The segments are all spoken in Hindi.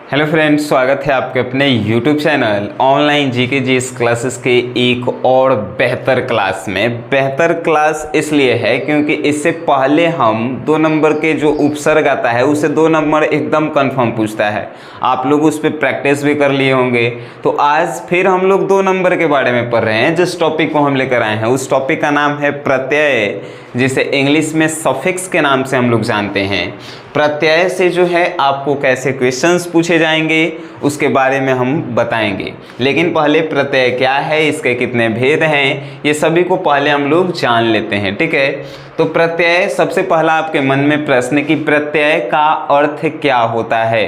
हेलो फ्रेंड्स, स्वागत है आपके अपने YouTube channel online GK GS classes के एक और बेहतर क्लास में। बेहतर क्लास इसलिए है क्योंकि इससे पहले हम 2 नंबर के जो उपसर्ग आता है उसे 2 नंबर एकदम कंफर्म पूछता है। आप लोग उस पर प्रैक्टिस भी कर लिए होंगे। तो आज फिर हम लोग 2 नंबर के बारे में पढ़ रहे हैं। जिस टॉपिक को हम लेकर आए हैं उस टॉपिक का नाम है प्रत्यय, जिसे इंग्लिश में सफिक्स के नाम से हम लोग जानते हैं। प्रत्यय से जो है आपको कैसे क्वेश्चंस पूछे जाएंगे उसके बारे में हम बताएंगे। लेकिन पहले प्रत्यय क्या है, इसके कितने भेद हैं, ये सभी को पहले हम लोग जान लेते हैं। ठीक है, तो प्रत्यय, सबसे पहला आपके मन में प्रश्न कि प्रत्यय का अर्थ क्या होता है।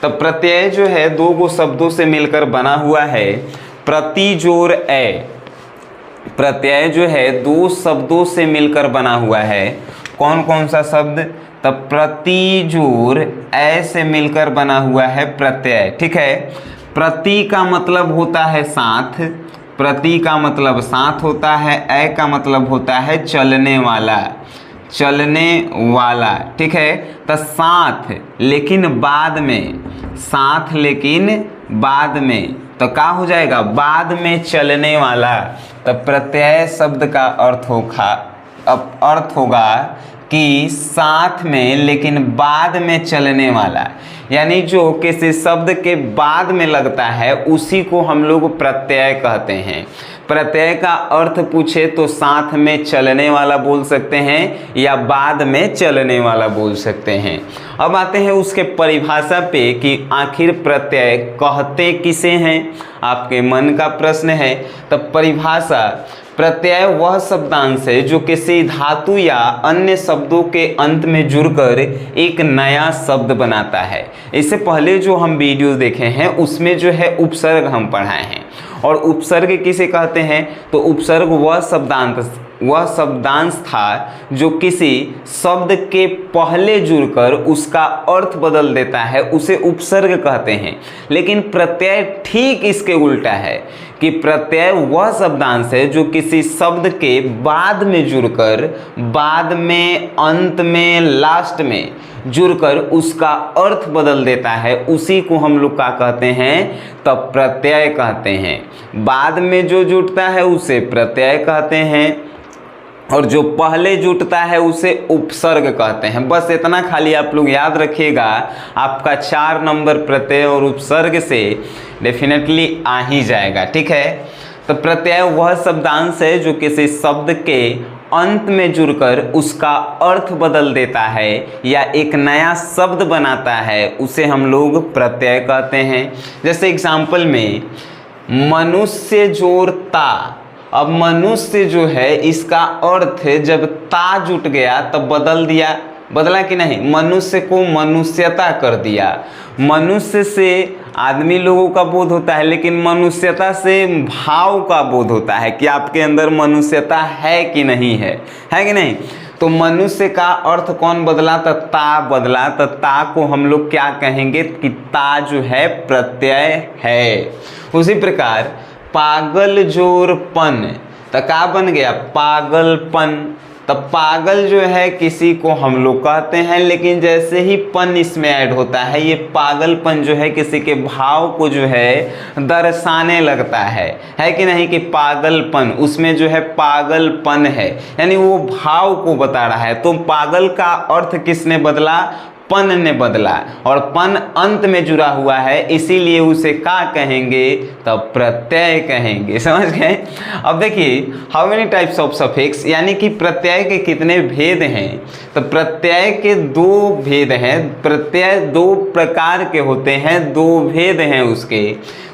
तो प्रत्यय जो है 2 शब्दों से मिलकर बना हुआ है। प्रति जोर ए, प्रत्यय जो है 2 शब्दों से मिलकर बना हुआ है। कौन कौन सा शब्द? तब प्रति जोर ए से मिलकर बना हुआ है प्रत्यय। ठीक है, प्रति का मतलब होता है साथ, प्रति का मतलब साथ होता है, ए का मतलब होता है चलने वाला, चलने वाला। ठीक है, तो साथ लेकिन बाद में, साथ लेकिन बाद में, तो क्या हो जाएगा? बाद में चलने वाला। तो प्रत्यय शब्द का अर्थ होगा कि साथ में लेकिन बाद में चलने वाला, यानी जो किसी शब्द के बाद में लगता है उसी को हम लोग प्रत्यय कहते हैं। प्रत्यय का अर्थ पूछे तो साथ में चलने वाला बोल सकते हैं या बाद में चलने वाला बोल सकते हैं। अब आते हैं उसके परिभाषा पे कि आखिर प्रत्यय कहते किसे हैं, आपके मन का प्रश्न है। तब परिभाषा, प्रत्यय वह शब्दांश है जो किसी धातु या अन्य शब्दों के अंत में जुड़कर एक नया शब्द बनाता है। इससे पहले जो हम वीडियो देखे हैं उसमें जो है उपसर्ग हम पढ़ाए हैं। और उपसर्ग किसे कहते हैं? तो उपसर्ग वह शब्दांश था जो किसी शब्द के पहले जुड़कर उसका अर्थ बदल देता है, उसे उपसर्ग कहते हैं। लेकिन प्रत्यय ठीक इसके उल्टा है कि प्रत्यय वह शब्दांश है जो किसी शब्द के बाद में जुड़कर, बाद में, अंत में, लास्ट में जुड़कर उसका अर्थ बदल देता है, उसी को हम लोग क्या कहते हैं? तब प्रत्यय कहते हैं। बाद में जो जुड़ता है उसे प्रत्यय कहते हैं और जो पहले जुटता है उसे उपसर्ग कहते हैं। बस इतना खाली आप लोग याद रखिएगा, आपका 4 नंबर प्रत्यय और उपसर्ग से डेफिनेटली आ ही जाएगा। ठीक है, तो प्रत्यय वह शब्दांश है जो किसी शब्द के अंत में जुड़कर उसका अर्थ बदल देता है या एक नया शब्द बनाता है, उसे हम लोग प्रत्यय कहते हैं। जैसे एग्जाम्पल में मनुष्य जोर ता, अब मनुष्य जो है इसका अर्थ जब ता जुट गया तब बदल दिया, बदला कि नहीं? मनुष्य को मनुष्यता कर दिया। मनुष्य से आदमी लोगों का बोध होता है, लेकिन मनुष्यता से भाव का बोध होता है कि आपके अंदर मनुष्यता है कि नहीं है, है कि नहीं? तो मनुष्य का अर्थ कौन बदला? तो ता बदला। तो ता को हम लोग क्या कहेंगे कि ता जो है प्रत्यय है। उसी प्रकार पागल जोर पन, तो क्या बन गया? पागलपन। तब पागल जो है किसी को हम लोग कहते हैं, लेकिन जैसे ही पन इसमें ऐड होता है, ये पागलपन जो है किसी के भाव को जो है दर्शाने लगता है कि नहीं? कि पागलपन, उसमें जो है पागलपन है, यानी वो भाव को बता रहा है। तो पागल का अर्थ किसने बदला? पन ने बदला, और पन अंत में जुड़ा हुआ है, इसीलिए उसे क्या कहेंगे? तब प्रत्यय कहेंगे। समझ गए? अब देखिए, how many types of suffix, यानी कि प्रत्यय के कितने भेद हैं। तो प्रत्यय के 2 भेद हैं। प्रत्यय 2 प्रकार के होते हैं, 2 भेद हैं उसके।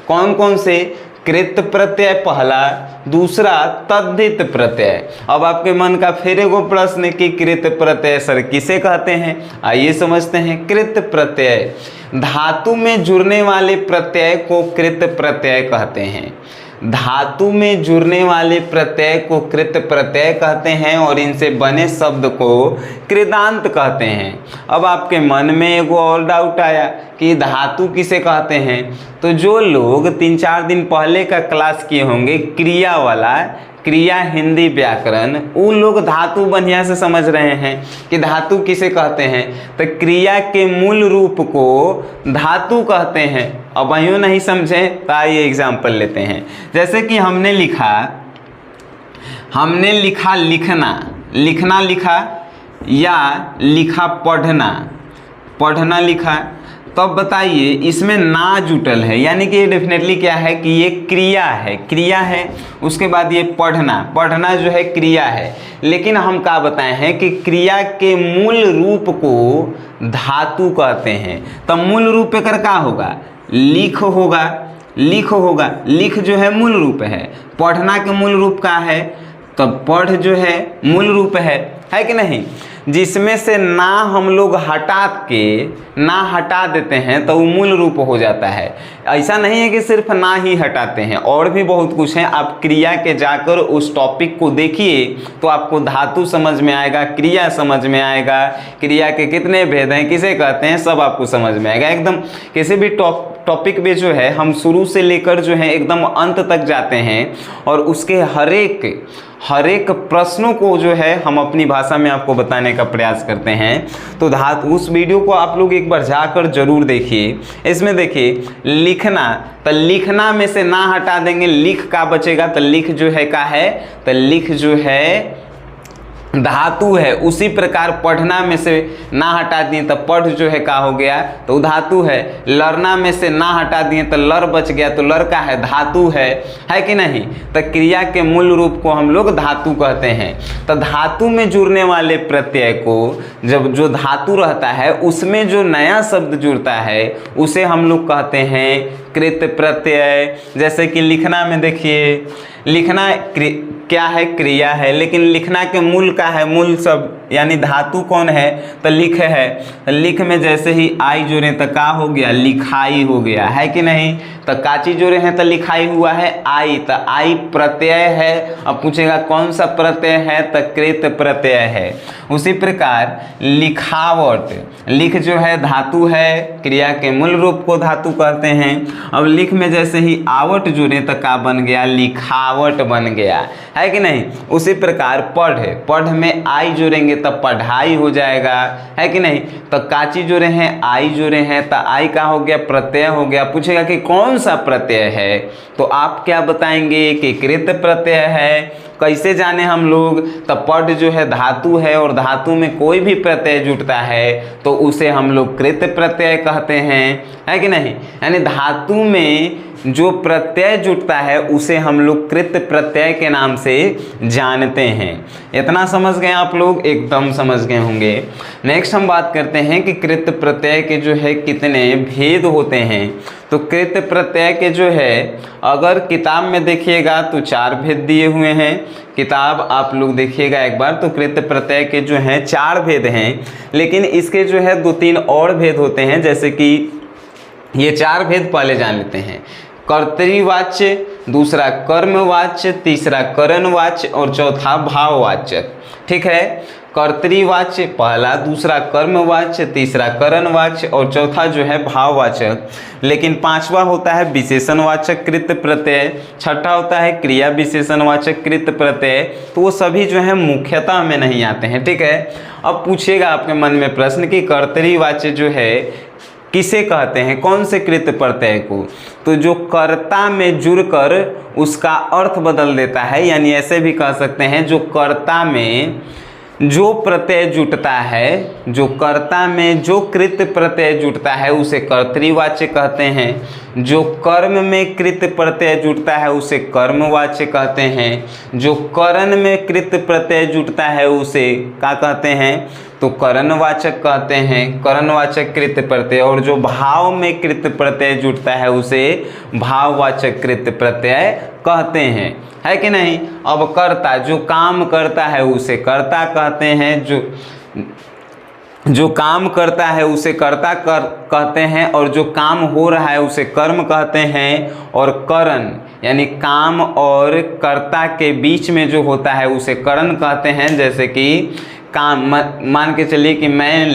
कौन कौन से? कृत प्रत्यय पहला, दूसरा तद्धित प्रत्यय। अब आपके मन का फिर एगो प्रश्न कि कृत प्रत्यय सर किसे कहते हैं? आइए समझते हैं। कृत प्रत्यय, धातु में जुड़ने वाले प्रत्यय को कृत प्रत्यय कहते हैं। धातु में जुड़ने वाले प्रत्यय को कृत प्रत्यय कहते हैं और इनसे बने शब्द को कृदांत कहते हैं। अब आपके मन में एगो और डाउट आया कि धातु किसे कहते हैं? तो जो लोग 3-4 दिन पहले का क्लास किए होंगे क्रिया वाला, क्रिया हिंदी व्याकरण, वो लोग धातु बढ़िया से समझ रहे हैं कि धातु किसे कहते हैं। तो क्रिया के मूल रूप को धातु कहते हैं। अब वहीं नहीं समझे तो आइए एग्जाम्पल लेते हैं। जैसे कि हमने लिखा लिखना, लिखना लिखा, या लिखा पढ़ना लिखा। तो अब बताइए इसमें ना जुटल है, यानी कि ये डेफिनेटली क्या है कि ये क्रिया है। उसके बाद ये पढ़ना जो है क्रिया है। लेकिन हम क्या बताए हैं कि क्रिया के मूल रूप को धातु कहते हैं। तो मूल रूप एकर का होगा, लिख होगा। लिख जो है मूल रूप है। पढ़ना के मूल रूप का है, तो पढ़ जो है मूल रूप है कि नहीं। जिसमें से ना हम लोग हटा देते हैं तो वो मूल रूप हो जाता है। ऐसा नहीं है कि सिर्फ ना ही हटाते हैं, और भी बहुत कुछ है। आप क्रिया के जाकर उस टॉपिक को देखिए तो आपको धातु समझ में आएगा, क्रिया समझ में आएगा, क्रिया के कितने भेद हैं, किसे कहते हैं, सब आपको समझ में आएगा। एकदम किसी भी टॉपिक में जो है हम शुरू से लेकर जो है एकदम अंत तक जाते हैं और उसके हर एक प्रश्नों को जो है हम अपनी भाषा में आपको बताने का प्रयास करते हैं। तो उस वीडियो को आप लोग एक बार जाकर जरूर देखिए। इसमें देखिए लिखना, तो लिखना में से ना हटा देंगे, लिख का बचेगा। तो लिख जो है का है, तो लिख जो है धातु है। उसी प्रकार पढ़ना में से ना हटा दिए तो पढ़ जो है का हो गया, तो धातु है। लरना में से ना हटा दिए तो लर बच गया, तो लर का है, धातु है कि नहीं। तो क्रिया के मूल रूप को हम लोग धातु कहते हैं। तो धातु में जुड़ने वाले प्रत्यय को, जब जो धातु रहता है उसमें जो नया शब्द जुड़ता है उसे हम लोग कहते हैं कृत प्रत्यय। जैसे कि लिखना में देखिए, लिखना क्या है, क्रिया है, लेकिन लिखना के मूल का है, मूल शब्द यानी धातु कौन है, तो लिख है। लिख में जैसे ही आई जोड़े तो का हो गया, लिखाई हो गया, है कि नहीं। तो काची जोड़े हैं तो लिखाई हुआ है आई, तो आई प्रत्यय है। अब पूछेगा कौन सा प्रत्यय है, तो कृत प्रत्यय है। उसी प्रकार लिखावट, लिख जो है धातु है, क्रिया के मूल रूप को धातु कहते हैं। अब लिख में जैसे ही आवट जुड़े तो का बन गया, लिखावट बन गया, है कि नहीं। उसी प्रकार पढ़ में आई जोड़ेंगे तो पढ़ाई हो जाएगा, है कि नहीं। तो काची जोड़े हैं, आई जोड़े हैं, तो आई का हो गया, प्रत्यय हो गया। पूछेगा कि कौन सा प्रत्यय है, तो आप क्या बताएंगे कि कृत प्रत्यय है। कैसे जाने हम लोग, तो पढ़ जो है धातु है और धातु में कोई भी प्रत्यय जुटता है तो उसे हम लोग कृत प्रत्यय कहते हैं, है कि नहीं। यानी धातु में जो प्रत्यय जुटता है उसे हम लोग कृत प्रत्यय के नाम से जानते हैं। इतना समझ गए आप लोग, एकदम समझ गए होंगे। नेक्स्ट हम बात करते हैं कि कृत प्रत्यय के जो है कितने भेद होते हैं। तो कृत प्रत्यय के जो है अगर किताब में देखिएगा तो 4 भेद दिए हुए हैं। किताब आप लोग देखिएगा एक बार, तो कृत प्रत्यय के जो हैं 4 भेद हैं, लेकिन इसके जो है 2-3 और भेद होते हैं। जैसे कि ये 4 भेद पहले जान लेते हैं। कर्तृवाच्य, दूसरा कर्मवाच्य, तीसरा करणवाच्य और चौथा भाववाचक। ठीक है, कर्तृवाच्य पहला, दूसरा कर्मवाच्य, तीसरा करणवाच्य और चौथा जो है भाववाचक। लेकिन 5वां होता है विशेषणवाचक कृत प्रत्यय, छठा होता है क्रिया विशेषणवाचक कृत प्रत्यय। तो वो सभी जो है मुख्यतः में नहीं आते हैं। ठीक है, अब पूछिएगा आपके मन में प्रश्न कि कर्तृवाच्य जो है किसे कहते हैं, कौन से कृत प्रत्यय को। तो जो कर्ता में जुड़कर उसका अर्थ बदल देता है, यानी ऐसे भी कह सकते हैं जो कर्ता में जो प्रत्यय जुटता है, जो कर्ता में जो कृत प्रत्यय जुटता है उसे कर्तृवाच्य कहते हैं। जो कर्म में कृत प्रत्यय जुटता है उसे कर्मवाच्य कहते हैं। जो करण में कृत प्रत्यय जुटता है उसे क्या कहते हैं, तो करणवाचक कहते हैं, करणवाचक कृत प्रत्यय। और जो भाव में कृत प्रत्यय जुटता है उसे भाववाचक कृत प्रत्यय कहते हैं, है कि नहीं। अब कर्ता, जो काम करता है उसे कर्ता कहते हैं, जो काम करता है उसे कर्ता कहते हैं, और जो काम हो रहा है उसे कर्म कहते हैं। और करण यानी काम और कर्ता के बीच में जो होता है उसे करण कहते हैं। जैसे कि काम, मान के चलिए कि मैं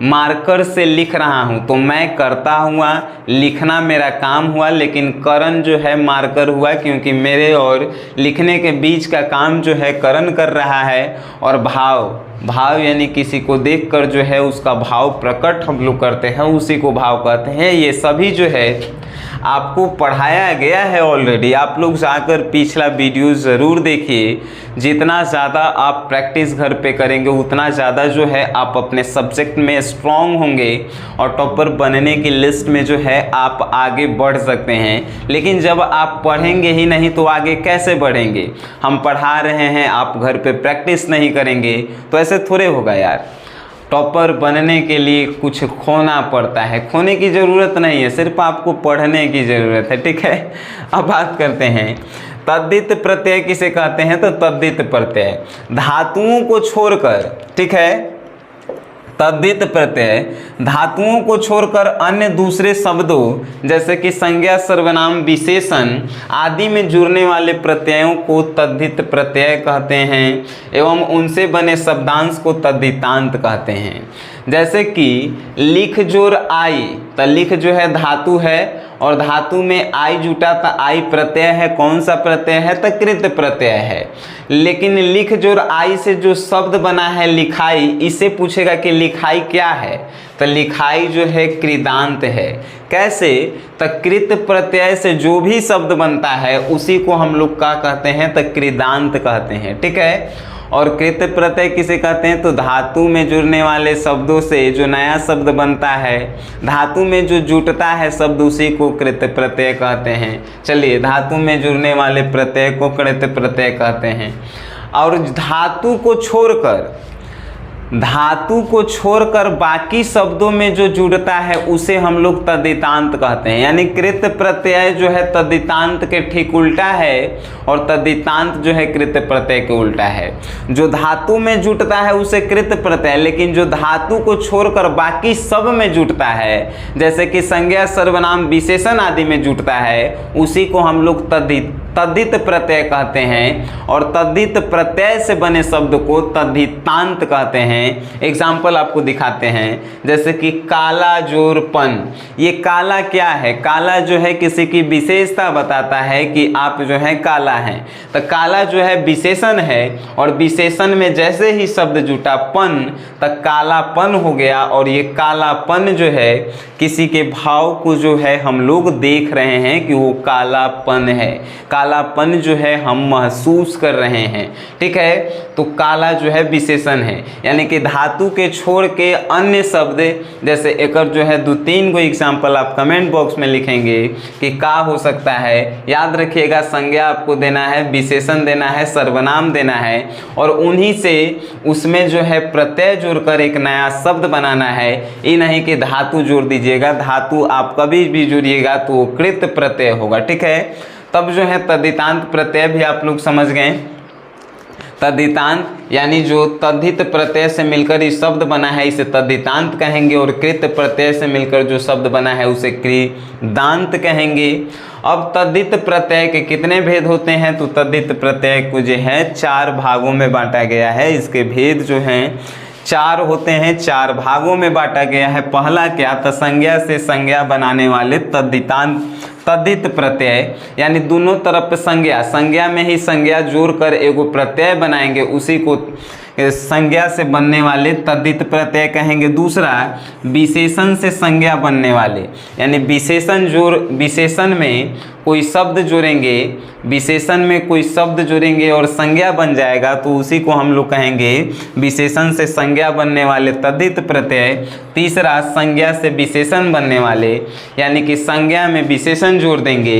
मार्कर से लिख रहा हूँ तो मैं करता हुआ, लिखना मेरा काम हुआ, लेकिन करण जो है मार्कर हुआ, क्योंकि मेरे और लिखने के बीच का काम जो है करण कर रहा है। और भाव यानी किसी को देखकर जो है उसका भाव प्रकट हम लोग करते हैं, उसी को भाव कहते हैं। ये सभी जो है आपको पढ़ाया गया है ऑलरेडी। आप लोग जाकर पिछला वीडियो ज़रूर देखिए। जितना ज़्यादा आप प्रैक्टिस घर पे करेंगे उतना ज़्यादा जो है आप अपने सब्जेक्ट में स्ट्रॉन्ग होंगे और टॉपर बनने की लिस्ट में जो है आप आगे बढ़ सकते हैं। लेकिन जब आप पढ़ेंगे ही नहीं तो आगे कैसे बढ़ेंगे? हम पढ़ा रहे हैं, आप घर पे प्रैक्टिस नहीं करेंगे तो ऐसे थोड़े होगा यार। टॉपर बनने के लिए कुछ खोना पड़ता है, खोने की ज़रूरत नहीं है, सिर्फ आपको पढ़ने की ज़रूरत है। ठीक है, अब बात करते हैं तद्धित प्रत्यय किसे कहते हैं। तो तद्धित प्रत्यय धातुओं को छोड़कर, ठीक है, तद्धित प्रत्यय धातुओं को छोड़कर अन्य दूसरे शब्दों जैसे कि संज्ञा, सर्वनाम, विशेषण आदि में जुड़ने वाले प्रत्ययों को तद्धित प्रत्यय कहते हैं एवं उनसे बने शब्दांश को तद्धितांत कहते हैं। जैसे कि लिख जोर आई, तो लिख जो है धातु है और धातु में आई जुटा तो आई प्रत्यय है। कौन सा प्रत्यय है? तो कृत प्रत्यय है। लेकिन लिख जोर आई से जो शब्द बना है लिखाई, इससे पूछेगा कि लिखाई क्या है? तो लिखाई जो है कृदांत है। कैसे? तो कृत प्रत्यय से जो भी शब्द बनता है उसी को हम लोग क्या कहते हैं? तो कृदांत कहते हैं। ठीक है, और कृत प्रत्यय किसे कहते हैं? तो धातु में जुड़ने वाले शब्दों से जो नया शब्द बनता है, धातु में जो जुटता है शब्द, उसी को कृत प्रत्यय कहते हैं। चलिए, धातु में जुड़ने वाले प्रत्यय को कृत प्रत्यय कहते हैं। और धातु को छोड़कर बाकी शब्दों में जो जुड़ता है उसे हम लोग तद्धितांत कहते हैं। यानी कृत प्रत्यय जो है तद्धितांत के ठीक उल्टा है और तद्धितांत जो है कृत प्रत्यय के उल्टा है। जो धातु में जुटता है उसे कृत प्रत्यय, लेकिन जो धातु को छोड़कर बाकी सब में जुटता है जैसे कि संज्ञा, सर्वनाम, विशेषण आदि में जुटता है, उसी को हम लोग तद्धित प्रत्यय कहते हैं। और तद्धित प्रत्यय से बने शब्द को तद्धितांत कहते हैं। एग्जाम्पल आपको दिखाते हैं, जैसे कि काला जोरपन। ये काला क्या है? काला जो है किसी की विशेषता बताता है कि आप जो है काला हैं। तो काला जो है विशेषण है और विशेषण में जैसे ही शब्द जुटा पन, तक कालापन हो गया। और ये कालापन जो है किसी के भाव को जो है हम लोग देख रहे हैं कि वो कालापन है, कालापन जो है हम महसूस कर रहे हैं। ठीक है, तो काला जो है विशेषण है। यानी कि धातु के छोड़ के अन्य शब्द, जैसे एकर जो है 2-3 को एग्जाम्पल आप कमेंट बॉक्स में लिखेंगे कि का हो सकता है। याद रखिएगा, संज्ञा आपको देना है, विशेषण देना है, सर्वनाम देना है और उन्हीं से उसमें जो है प्रत्यय जोड़कर एक नया शब्द बनाना है। ये नहीं कि धातु जोड़ दीजिएगा, धातु आप कभी भी जोड़िएगा तो वो कृत प्रत्यय होगा। ठीक है, तब जो है तद्धितांत प्रत्यय भी आप लोग समझ गए। तद्धितांत यानी जो तद्धित प्रत्यय से मिलकर ये शब्द बना है इसे तद्धितांत कहेंगे, और कृत प्रत्यय से मिलकर जो शब्द बना है उसे कृदांत कहेंगे। अब तद्धित प्रत्यय के कितने भेद होते हैं? तो तद्धित प्रत्यय को जो है 4 भागों में बांटा गया है। इसके भेद जो हैं 4 होते हैं, 4 भागों में बांटा गया है। पहला क्या? तो संज्ञा से संज्ञा बनाने वाले तद्धित प्रत्यय, यानी दोनों तरफ संज्ञा में ही संज्ञा जोड़कर एगो प्रत्यय बनाएंगे, उसी को संज्ञा से बनने वाले तद्धित प्रत्यय कहेंगे। दूसरा, विशेषण से संज्ञा बनने वाले, यानी विशेषण में कोई शब्द जोड़ेंगे, विशेषण में कोई शब्द जोड़ेंगे और संज्ञा बन जाएगा तो उसी को हम लोग कहेंगे विशेषण से संज्ञा बनने वाले तद्धित प्रत्यय। तीसरा, संज्ञा से विशेषण बनने वाले, यानी कि संज्ञा में विशेषण जोड़ देंगे,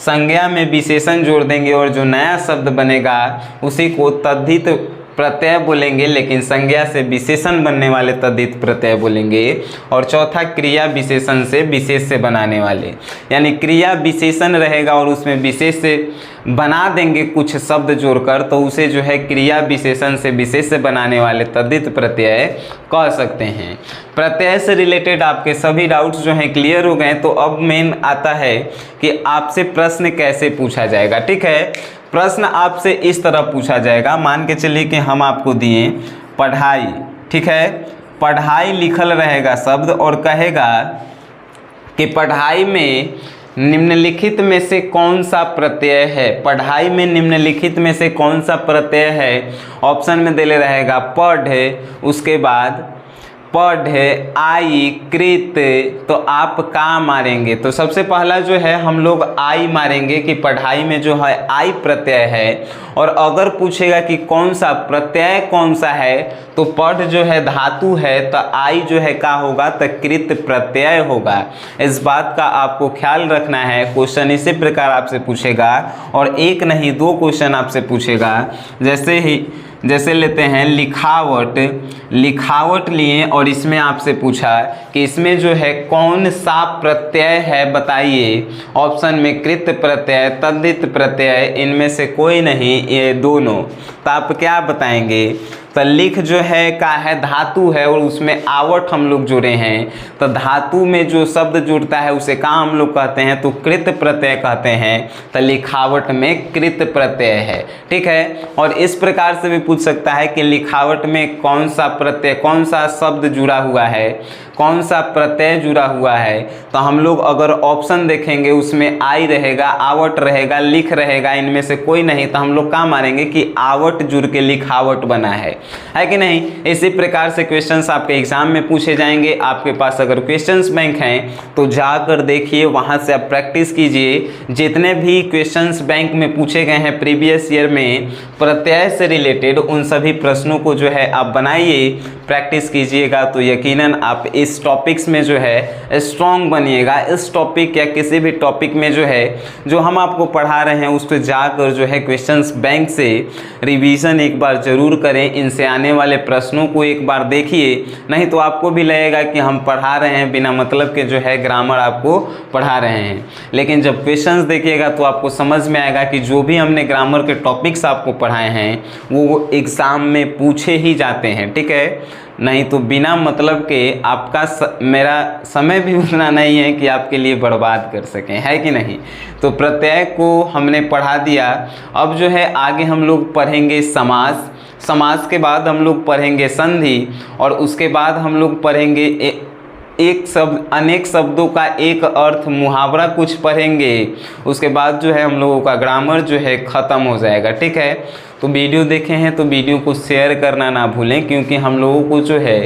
संज्ञा में विशेषण जोड़ देंगे और जो नया शब्द बनेगा उसी को तद्धित प्रत्यय बोलेंगे, लेकिन संज्ञा से विशेषण बनने वाले तद्धित प्रत्यय बोलेंगे। और चौथा, क्रिया विशेषण से विशेष से बनाने वाले, यानी क्रिया विशेषण रहेगा और उसमें विशेष से बना देंगे कुछ शब्द जोड़कर, तो उसे जो है क्रिया विशेषण से विशेष से बनाने वाले तद्धित प्रत्यय कह सकते हैं। प्रत्यय से रिलेटेड आपके सभी डाउट्स जो हैं क्लियर हो गए। तो अब मेन आता है कि आपसे प्रश्न कैसे पूछा जाएगा। ठीक है, प्रश्न आपसे इस तरह पूछा जाएगा, मान के चलिए कि हम आपको दिए पढ़ाई, ठीक है, पढ़ाई लिखल रहेगा शब्द और कहेगा कि पढ़ाई में निम्नलिखित में से कौन सा प्रत्यय है, पढ़ाई में निम्नलिखित में से कौन सा प्रत्यय है। ऑप्शन में देले रहेगा पढ़, उसके बाद पढ़, आई, कृत, तो आप का मारेंगे। तो सबसे पहला जो है हम लोग आई मारेंगे कि पढ़ाई में जो है आई प्रत्यय है। और अगर पूछेगा कि कौन सा प्रत्यय कौन सा है, तो पढ़ जो है धातु है, तो आई जो है का होगा, तो कृत प्रत्यय होगा। इस बात का आपको ख्याल रखना है। क्वेश्चन इसी प्रकार आपसे पूछेगा और एक नहीं 2 क्वेश्चन आपसे पूछेगा। जैसे लेते हैं लिखावट, लिखावट लिए और इसमें आपसे पूछा कि इसमें जो है कौन सा प्रत्यय है बताइए। ऑप्शन में कृत प्रत्यय, तद्धित प्रत्यय, इनमें से कोई नहीं, ये दोनों। तो आप क्या बताएंगे। तो लिख जो है का है धातु है और उसमें आवट हम लोग जुड़े हैं। तो धातु में जो शब्द जुड़ता है उसे का हम लोग कहते हैं, तो कृत प्रत्यय कहते हैं। तो लिखावट में कृत प्रत्यय है, ठीक है। और इस प्रकार से भी पूछ सकता है कि लिखावट में कौन सा प्रत्यय, कौन सा शब्द जुड़ा हुआ है, कौन सा प्रत्यय जुड़ा हुआ है। तो हम लोग अगर ऑप्शन देखेंगे उसमें आई रहेगा, आवट रहेगा, लिख रहेगा, इनमें से कोई नहीं, तो हम लोग क्या मानेंगे कि आवट जुड़ के लिखावट बना है कि नहीं। इसी प्रकार से क्वेश्चंस आपके एग्जाम में पूछे जाएंगे। आपके पास अगर क्वेश्चंस बैंक हैं तो जाकर देखिए, वहां से आप प्रैक्टिस कीजिए। जितने भी क्वेश्चंस बैंक में पूछे गए हैं प्रीवियस ईयर में प्रत्यय से रिलेटेड, उन सभी प्रश्नों को जो है आप बनाइए, प्रैक्टिस कीजिएगा, तो यकीनन आप इस टॉपिक्स में जो है स्ट्रॉन्ग बनिएगा। इस टॉपिक या किसी भी टॉपिक में जो है जो हम आपको पढ़ा रहे हैं उसको जाकर जो है क्वेश्चंस बैंक से रिवीजन एक बार जरूर करें। इनसे आने वाले प्रश्नों को एक बार देखिए, नहीं तो आपको भी लगेगा कि हम पढ़ा रहे हैं बिना मतलब के जो है ग्रामर आपको पढ़ा रहे हैं। लेकिन जब क्वेश्चंस देखिएगा तो आपको समझ में आएगा कि जो भी हमने ग्रामर के टॉपिक्स आपको पढ़ाए हैं वो एग्ज़ाम में पूछे ही जाते हैं, ठीक है। नहीं तो बिना मतलब के आपका मेरा समय भी उतना नहीं है कि आपके लिए बर्बाद कर सकें, है कि नहीं। तो प्रत्यय को हमने पढ़ा दिया। अब जो है आगे हम लोग पढ़ेंगे समास। समास के बाद हम लोग पढ़ेंगे संधि और उसके बाद हम लोग पढ़ेंगे एक शब्द अनेक शब्दों का एक अर्थ, मुहावरा कुछ पढ़ेंगे। उसके बाद जो है हम लोगों का ग्रामर जो है ख़त्म हो जाएगा, ठीक है। तो वीडियो देखे हैं तो वीडियो को शेयर करना ना भूलें, क्योंकि हम लोगों को जो है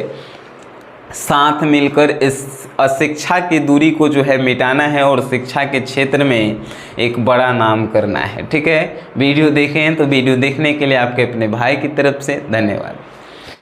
साथ मिलकर इस अशिक्षा की दूरी को जो है मिटाना है और शिक्षा के क्षेत्र में एक बड़ा नाम करना है, ठीक है। वीडियो देखें तो वीडियो देखने के लिए आपके अपने भाई की तरफ से धन्यवाद।